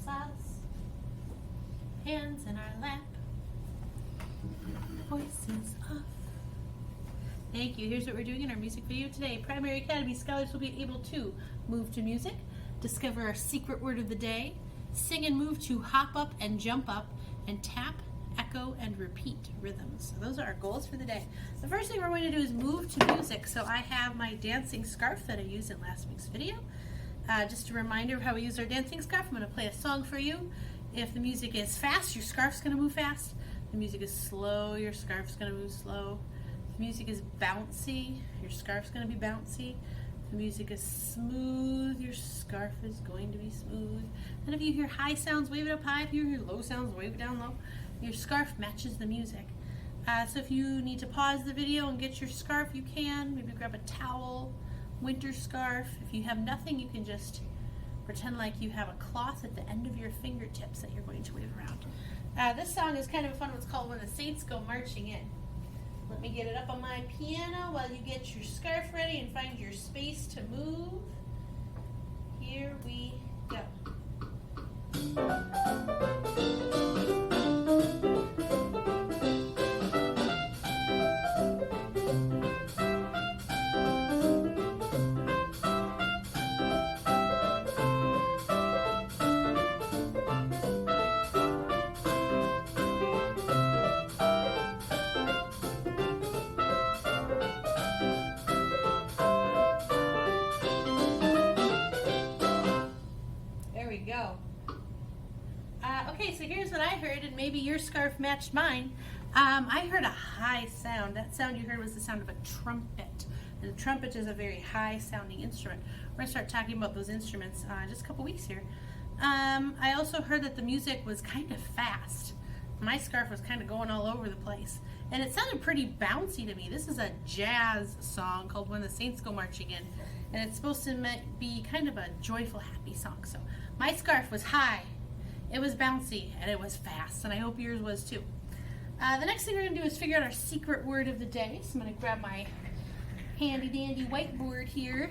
applesauce, hands in our lap, voices off. Thank you. Here's what we're doing in our music video today. Primary Academy scholars will be able to move to music, discover our secret word of the day, sing and move to hop up and jump up, and tap, echo, and repeat rhythms. So those are our goals for the day. The first thing we're going to do is move to music. So I have my dancing scarf that I used in last week's video. Just a reminder of how we use our dancing scarf. I'm going to play a song for you. If the music is fast, your scarf's going to move fast. If the music is slow, your scarf's going to move slow. If the music is bouncy, your scarf's going to be bouncy. If the music is smooth, your scarf is going to be smooth. And if you hear high sounds, wave it up high. If you hear low sounds, wave it down low. Your scarf matches the music. So if you need to pause the video and get your scarf, you can. Maybe grab a towel, winter scarf. If you have nothing, you can just pretend like you have a cloth at the end of your fingertips that you're going to wave around. This song is kind of a fun one. It's called When the Saints Go Marching In. Let me get it up on my piano while you get your scarf ready and find your space to move. Here we go. Go. Okay, so here's what I heard, and maybe your scarf matched mine. I heard a high sound. That sound you heard was the sound of a trumpet. And a trumpet is a very high sounding instrument. We're going to start talking about those instruments just a couple weeks here. I also heard that the music was kind of fast. My scarf was kind of going all over the place. And it sounded pretty bouncy to me. This is a jazz song called When the Saints Go Marching In. And it's supposed to be kind of a joyful, happy song. So my scarf was high, it was bouncy, and it was fast. And I hope yours was too. The next thing we're going to do is figure out our secret word of the day. So I'm going to grab my handy dandy whiteboard here.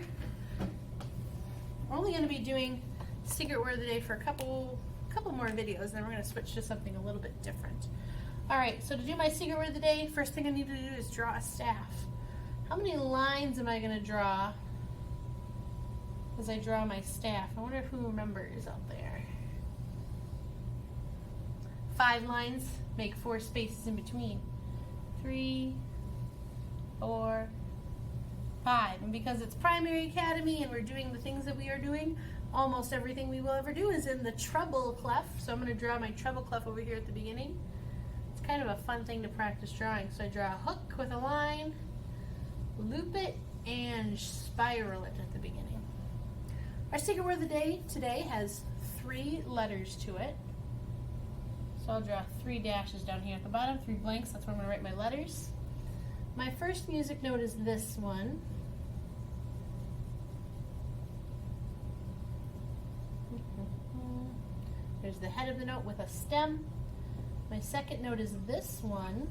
We're only going to be doing secret word of the day for a couple more videos, and then we're going to switch to something a little bit different. Alright, so to do my secret word of the day, first thing I need to do is draw a staff. How many lines am I going to draw as I draw my staff? I wonder who remembers out there. 5 lines, make 4 spaces in between. 3, 4, 5. And because it's Primary Academy and we're doing the things that we are doing, almost everything we will ever do is in the treble clef. So I'm going to draw my treble clef over here at the beginning. It's kind of a fun thing to practice drawing. So I draw a hook with a line, loop it, and spiral it at the beginning. Our secret word of the day today has 3 letters to it. So I'll draw 3 dashes down here at the bottom, 3 blanks. That's where I'm going to write my letters. My first music note is this one. There's the head of the note with a stem. My second note is this one.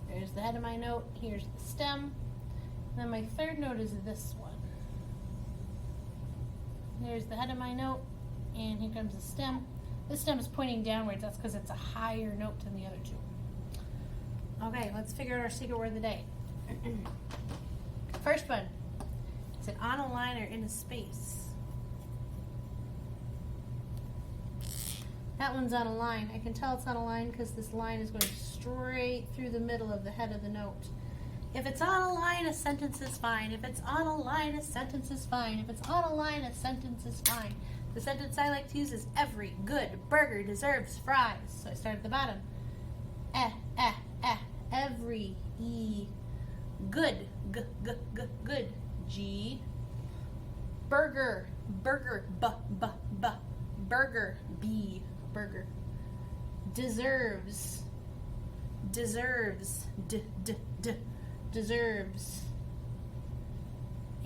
There's the head of my note. Here's the stem. And then my third note is this one. There's the head of my note, and here comes the stem. This stem is pointing downwards. That's because it's a higher note than the other 2. Okay, let's figure out our secret word of the day. First one. Is it on a line or in a space? That one's on a line. I can tell it's on a line because this line is going straight through the middle of the head of the note. If it's on a line, a sentence is fine. If it's on a line, a sentence is fine. If it's on a line, a sentence is fine. The sentence I like to use is every good burger deserves fries. So I start at the bottom. Every good good G burger burger burger B burger deserves deserves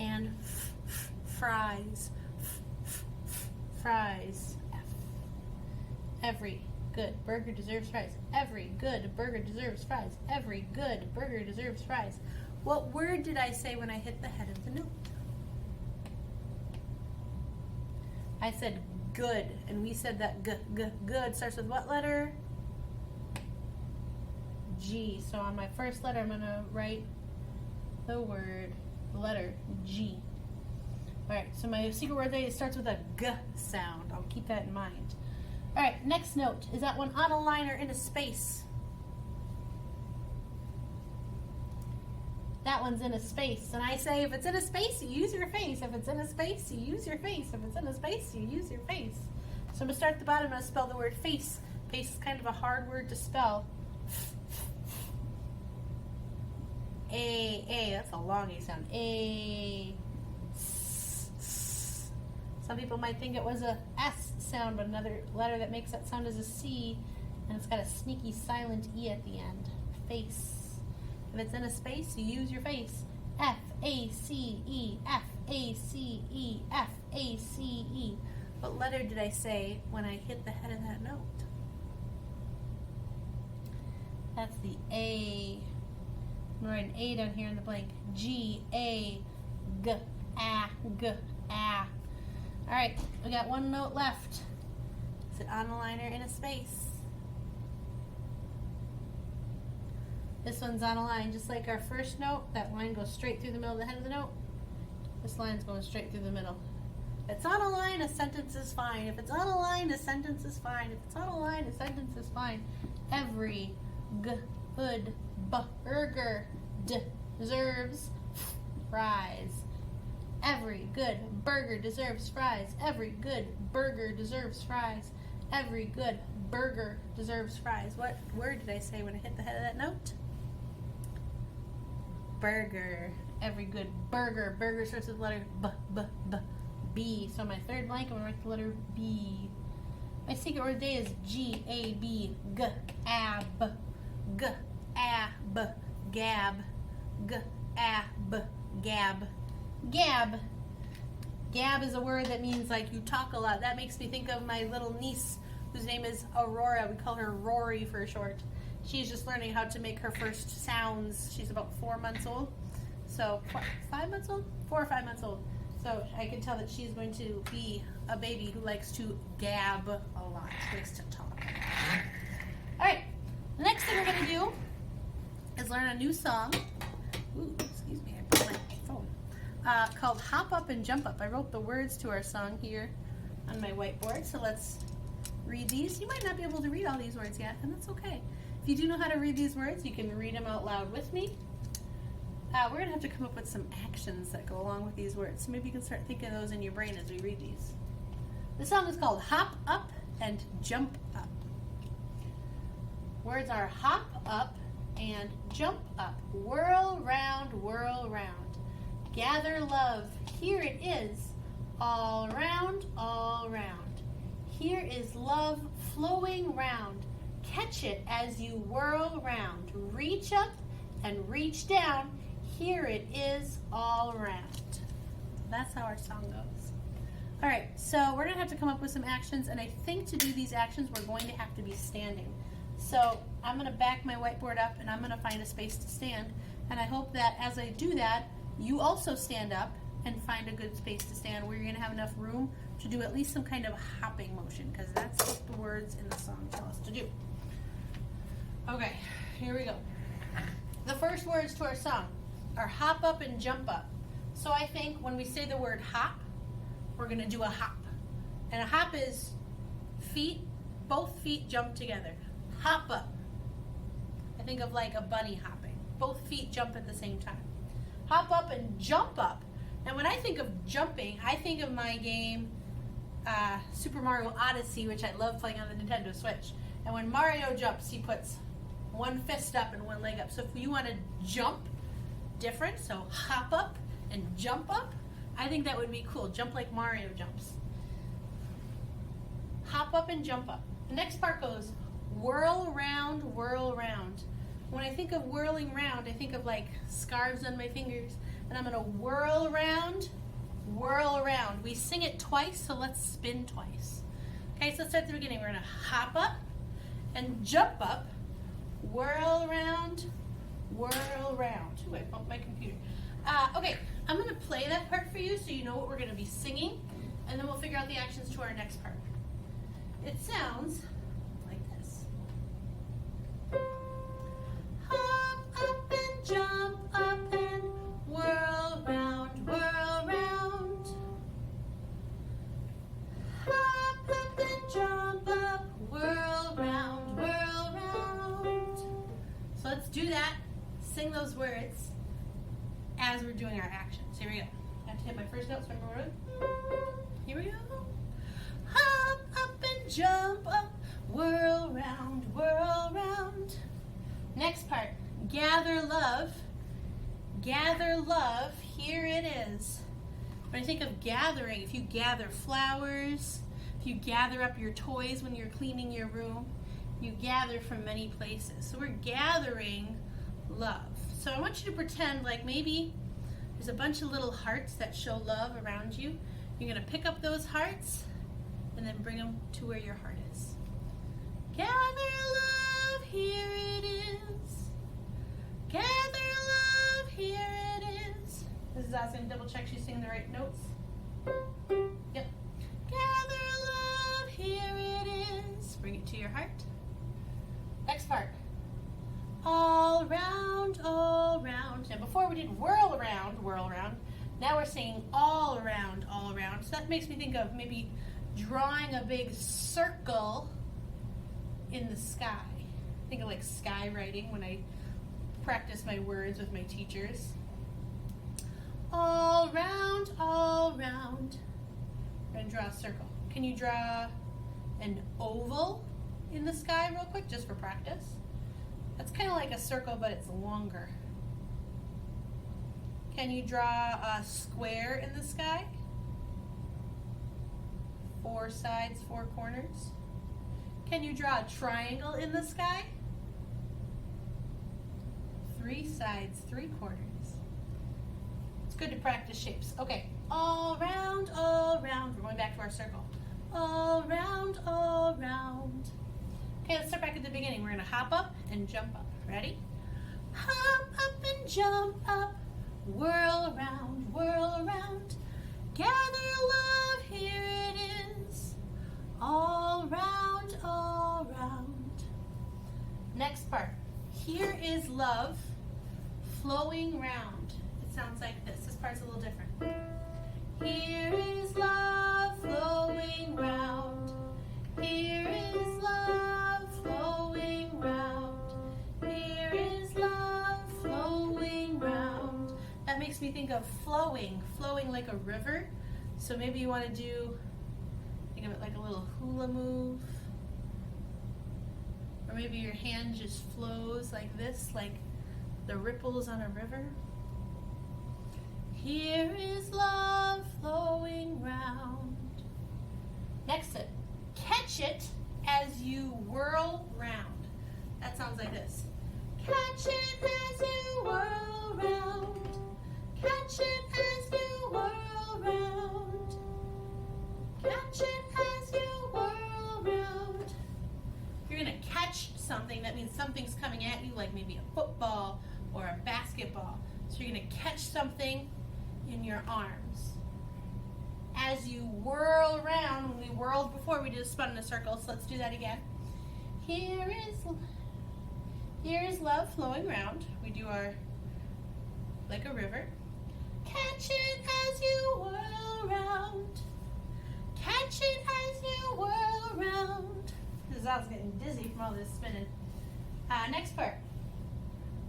and fries fries every good burger deserves fries. Every good burger deserves fries. Every good burger deserves fries. What word did I say when I hit the head of the note? I said good, and we said that good starts with what letter? G. So on my first letter, I'm going to write the letter G. All right, so my secret word today starts with a G sound. I'll keep that in mind. All right, next note. Is that one on a line or in a space? That one's in a space. And I say if it's in a space, you use your face. If it's in a space, you use your face. If it's in a space, you use your face. So I'm going to start at the bottom. I'm going to spell the word face. Face is kind of a hard word to spell. A, that's a long A sound. A. Some people might think it was a S sound, but another letter that makes that sound is a C, and it's got a sneaky silent E at the end. Face. If it's in a space, you use your face. F-A-C-E, F-A-C-E, F-A-C-E. What letter did I say when I hit the head of that note? That's the A. I'm going to write an A down here in the blank. G-A, G-A, G-A. All right, we got one note left. Is it on a line or in a space? This one's on a line, just like our first note. That line goes straight through the middle of the head of the note. This line's going straight through the middle. If it's on a line, a sentence is fine. If it's on a line, a sentence is fine. If it's on a line, a sentence is fine. Every good burger deserves fries. Every good burger deserves fries. Every good burger deserves fries. Every good burger deserves fries. What word did I say when I hit the head of that note? Burger. Every good burger. Burger starts with the letter B. So my third blank, I'm going to write the letter B. My secret word today is G-A-B. G-A-B. G-A-B. Gab. G-A-B. Gab. Gab. Gab is a word that means like you talk a lot. That makes me think of my little niece whose name is Aurora. We call her Rory for short. She's just learning how to make her first sounds. She's about 4 months old. So 5 months old? 4 or 5 months old. So I can tell that she's going to be a baby who likes to gab a lot. She likes to talk. All right. The next thing we're going to do is learn a new song. Ooh, excuse me. I broke my phone. Called Hop Up and Jump Up. I wrote the words to our song here on my whiteboard. So let's read these. You might not be able to read all these words yet, and that's okay. If you do know how to read these words, you can read them out loud with me. We're going to have to come up with some actions that go along with these words. So maybe you can start thinking of those in your brain as we read these. The song is called Hop Up and Jump Up. Words are hop up and jump up. Whirl round, whirl round. Gather love, here it is. All round, all round. Here is love flowing round. Catch it as you whirl round. Reach up and reach down. Here it is all around. That's how our song goes. All right, so we're gonna have to come up with some actions, and I think to do these actions, we're going to have to be standing. So I'm gonna back my whiteboard up, and I'm gonna find a space to stand, and I hope that as I do that, you also stand up and find a good space to stand where you're gonna have enough room to do at least some kind of hopping motion, because that's what the words in the song tell us to do. Okay, here we go. The first words to our song are hop up and jump up. So I think when we say the word hop, we're going to do a hop. And a hop is feet, both feet jump together. Hop up. I think of like a bunny hopping. Both feet jump at the same time. Hop up and jump up. And when I think of jumping, I think of my game Super Mario Odyssey, which I love playing on the Nintendo Switch. And when Mario jumps, he puts one fist up and one leg up. So if you want to jump different, so hop up and jump up, I think that would be cool. Jump like Mario jumps. Hop up and jump up. The next part goes whirl round, whirl round. When I think of whirling round, I think of like scarves on my fingers, and I'm going to whirl around, whirl around. We sing it twice, so let's spin twice. Okay, so let's start at the beginning. We're going to hop up and jump up, whirl around, whirl round. Ooh, I bumped my computer. Okay, I'm going to play that part for you so you know what we're going to be singing. and then we'll figure out the actions to our next part. It sounds like this. Hop up and jump up and whirl round, whirl round. Hop up and jump up, whirl round, whirl round. So let's do that. Sing those words as we're doing our actions. Here we go. I have to hit my first note so I remember it. Here we go. Hop up and jump up, whirl round, whirl round. Next part, gather love. Gather love, here it is. When I think of gathering, if you gather flowers, if you gather up your toys when you're cleaning your room, you gather from many places. So we're gathering love. So I want you to pretend like maybe there's a bunch of little hearts that show love around you. You're going to pick up those hearts and then bring them to where your heart is. Gather love, here it is. Gather love, here it is. This is us going to double check she's singing the right notes. Yep. Gather love, here it is. Bring it to your heart. Next part. All round, all round. Now before we did whirl around, now we're singing all around, all around. So that makes me think of maybe drawing a big circle in the sky. Think of like sky writing when I practice my words with my teachers. All round, all round. We're gonna draw a circle. Can you draw an oval in the sky real quick, just for practice? That's kind of like a circle, but it's longer. Can you draw a square in the sky? 4 sides, 4 corners. Can you draw a triangle in the sky? 3 sides, 3 corners. It's good to practice shapes. Okay, all round, we're going back to our circle. All round, okay, let's start back at the beginning. We're gonna hop up and jump up. Ready? Hop up and jump up, whirl around. Gather love, here it is. All round. Next part. Here is love flowing round. It sounds like this. This part's a little different. Here is love flowing round. Here is love flowing round. Here is love flowing round. That makes me think of flowing like a river. So maybe you want to think of it like a little hula move. Or maybe your hand just flows like this, like the ripples on a river. Here is love flowing round. Next it, catch it as you whirl round. That sounds like this. Catch it as you whirl round. Catch it as you whirl round. Catch it as you whirl round. You're going to catch something. That means something's coming at you, like maybe a football or a basketball. So you're going to catch something in your arms. As you whirl around, when we whirled before, we just spun in a circle, so let's do that again. Here is love flowing round. We do our, like a river. Catch it as you whirl round. Catch it as you whirl round. I was getting dizzy from all this spinning. Next part.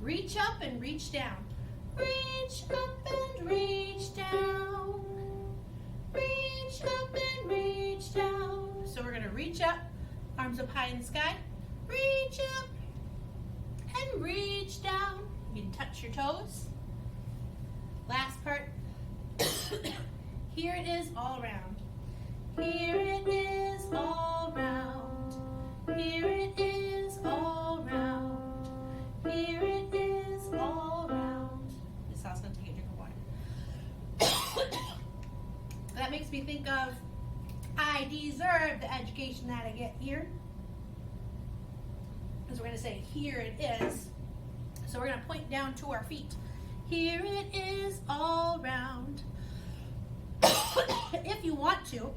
Reach up and reach down. Reach up and reach down. Reach up and reach down. So we're going to reach up, arms up high in the sky. Reach up and reach down. You can touch your toes. Last part. Here it is all around. Here it is all round. Here it is all round. Here it is all round. This house is going to take a drink of water. That makes me think of, I deserve the education that I get here. Because we're going to say, here it is. So we're going to point down to our feet. Here it is all round. If you want to,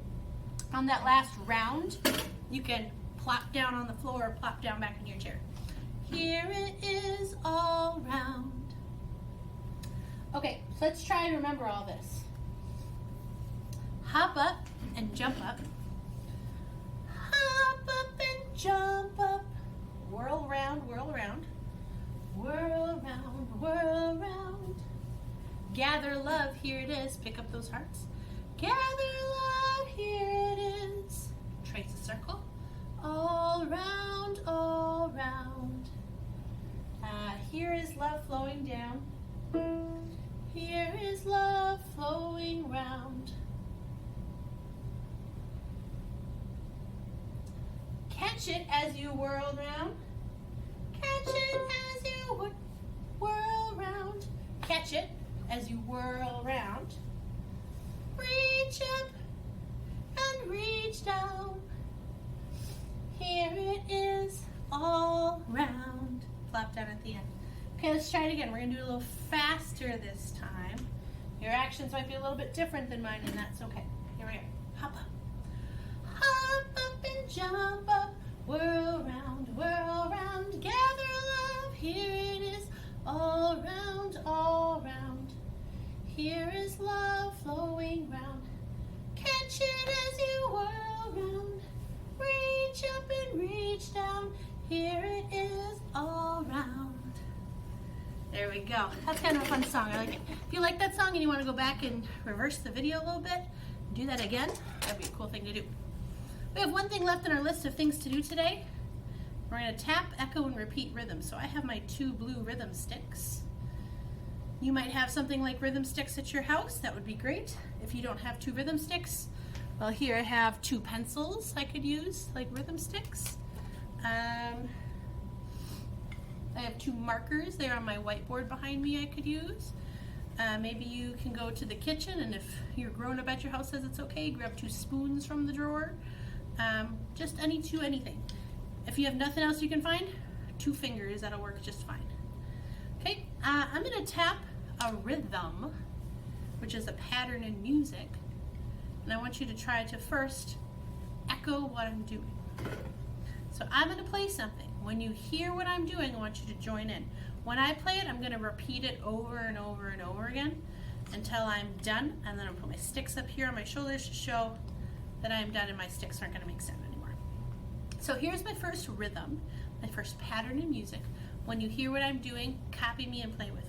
on that last round, you can plop down on the floor or plop down back in your chair. Here it is all round. Okay, so let's try and remember all this. Hop up and jump up. Hop up and jump up. Whirl around, whirl around. Whirl around, whirl around. Gather love, here it is. Pick up those hearts. Gather love, here it is. Trace a circle. All round, all round. Here is love flowing down. Here is love flowing round. Catch it as you whirl round. Catch it as you whirl round. Catch it as you whirl round. Reach up and reach down. Here it is all round. Flop down at the end. Okay, let's try it again. We're going to do it a little faster this time. Your actions might be a little bit different than mine, and that's okay. Here we go. Hop up. Hop up and jump up. Whirl round, gather love. Here it is, all round. Here is love flowing round. Catch it as you whirl round. Reach up and reach down. Here it is, all round. There we go. That's kind of a fun song. I like it. If you like that song and you want to go back and reverse the video a little bit, do that again. That'd be a cool thing to do. We have one thing left on our list of things to do today. We're going to tap, echo, and repeat rhythms. So I have my 2 blue rhythm sticks. You might have something like rhythm sticks at your house. That would be great. If you don't have 2 rhythm sticks, well, here I have 2 pencils I could use, like rhythm sticks. I have 2 markers. They're on my whiteboard behind me I could use. Maybe you can go to the kitchen, and if your grown-up at your house says it's okay, grab 2 spoons from the drawer. Just anything. If you have nothing else you can find, 2 fingers, that'll work just fine. Okay, I'm going to tap a rhythm, which is a pattern in music, and I want you to try to first echo what I'm doing. So I'm going to play something. When you hear what I'm doing, I want you to join in. When I play it, I'm going to repeat it over and over and over again until I'm done, and then I'll put my sticks up here on my shoulders to show that I'm done and my sticks aren't going to make sound anymore. So here's my first rhythm, my first pattern in music. When you hear what I'm doing, copy me and play with me.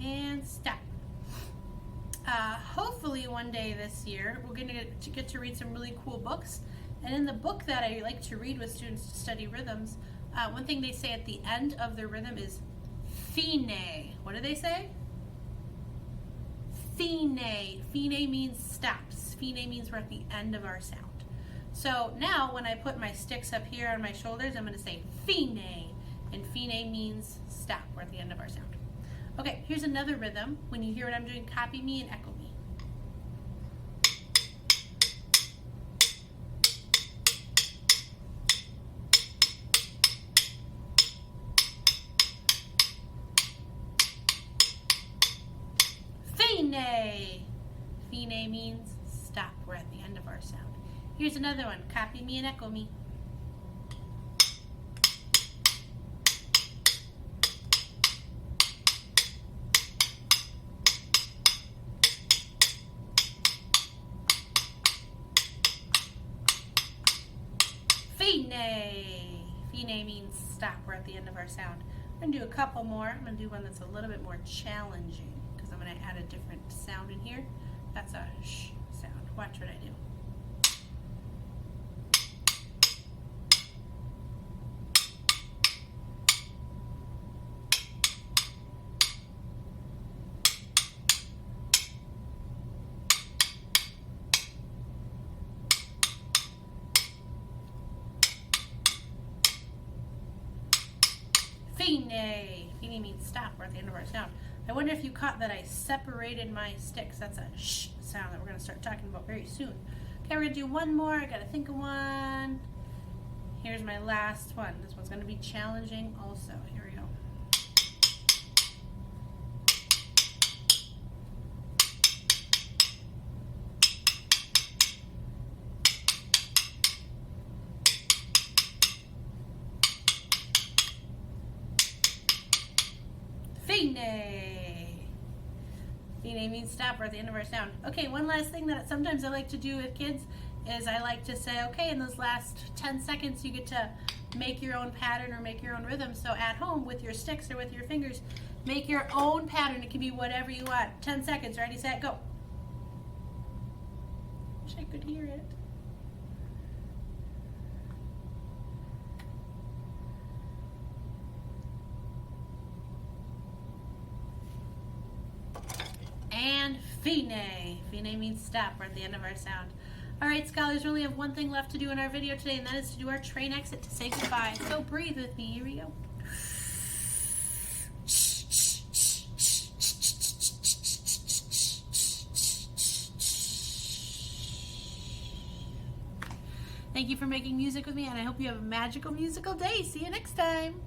And stop. Hopefully one day this year we're going to get to read some really cool books. And in the book that I like to read with students to study rhythms, one thing they say at the end of the rhythm is fine. What do they say? Fine. Fine means stops. Fine means we're at the end of our sound. So now when I put my sticks up here on my shoulders, I'm going to say fine. And fine means stop. We're at the end of our sound. Okay, here's another rhythm. When you hear what I'm doing, copy me and echo me. Fine. Fine means stop. We're at the end of our sound. Here's another one. Copy me and echo me. Fine. Fine means stop. We're at the end of our sound. I'm going to do a couple more. I'm going to do one that's a little bit more challenging because I'm going to add a different sound in here. That's a sh sound. Watch what I do. Fine. Fine means stop. We're at the end of our sound. I wonder if you caught that I separated my sticks. That's a shh sound that we're going to start talking about very soon. Okay, we're going to do one more. I got to think of one. Here's my last one. This one's going to be challenging also. Here we go. Fine. Fine means stop. We're at the end of our sound. Okay, one last thing that sometimes I like to do with kids is I like to say, okay, in those last 10 seconds you get to make your own pattern or make your own rhythm. So at home with your sticks or with your fingers, make your own pattern. It can be whatever you want. 10 seconds. Ready, set, go. Wish I could hear it. And fine. Fine means stop. We're at the end of our sound. All right, scholars, we only have one thing left to do in our video today, and that is to do our train exit to say goodbye. So breathe with me. Here we go. Thank you for making music with me, and I hope you have a magical musical day. See you next time.